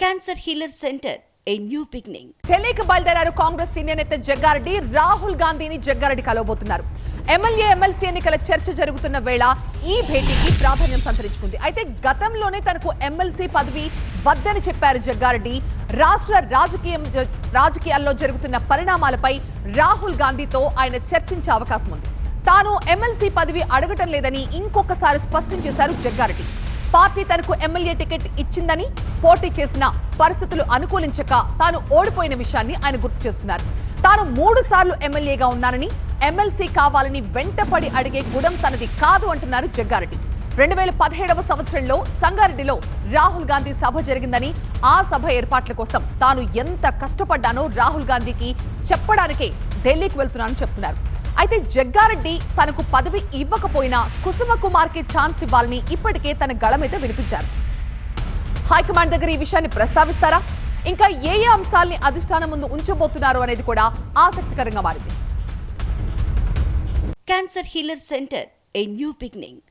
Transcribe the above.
Cancer healer centre a new beginning. ఢిల్లీకి బయలుదేరారు Congress senior నేత జగ్గారెడ్డి. రాహుల్ గాంధీని జగ్గారెడ్డి కలవబోతున్నారు. ఎమ్మెల్సీ ఎన్నికల చర్చ జరుగుతున్న వేళ ఈ భేటీకి ప్రాధాన్యం సంతరించుకుంది. అయితే గతంలోనే తనకు ఎమ్మెల్సీ పదవి వద్దని చెప్పారు జగ్గారెడ్డి. రాష్ట్ర రాజకీయాల్లో జరుగుతున్న పరిణామాలపై రాహుల్ గాంధీతో ఆయన చర్చించే అవకాశం ఉంది. తాను ఎమ్మెల్సీ పదవి అడగటం లేదని ఇంకొకసారి స్పష్టం చేశారు జగ్గారెడ్డి. పార్టీ తనకు ఎమ్మెల్యే టికెట్ ఇచ్చిందని, పోటీ చేసిన పరిస్థితులు అనుకూలించక తాను ఓడిపోయిన విషయాన్ని ఆయన గుర్తు చేసుకున్నారు. తాను 3 సార్లు ఎమ్మెల్యేగా ఉన్నానని, ఎమ్మెల్సీ కావాలని వెంటపడి అడిగే గుణం తనది కాదు అంటున్నారు జగ్గారెడ్డి. 2017వ సంవత్సరంలో సంగారెడ్డిలో రాహుల్ గాంధీ సభ జరిగిందని, ఆ సభ ఏర్పాట్ల కోసం తాను ఎంత కష్టపడ్డానో రాహుల్ గాంధీకి చెప్పడానికే ఢిల్లీకి వెళ్తున్నానని చెప్తున్నారు. అయితే జగ్గారెడ్డి తనకు పదవి ఇవ్వకపోయినా కుసుమ కుమార్కి ఛాన్స్ ఇవ్వాలని ఇప్పటికే తన గళ మీద వినిపించారు. హైకమాండ్ దగ్గర ఈ విషయాన్ని ప్రస్తావిస్తారా? ఇంకా ఏ అంశాల్ని అధిష్టానం ముందు ఉంచబోతున్నారు అనేది కూడా ఆసక్తికరంగా మారింది. Cancer healer centre a new beginning.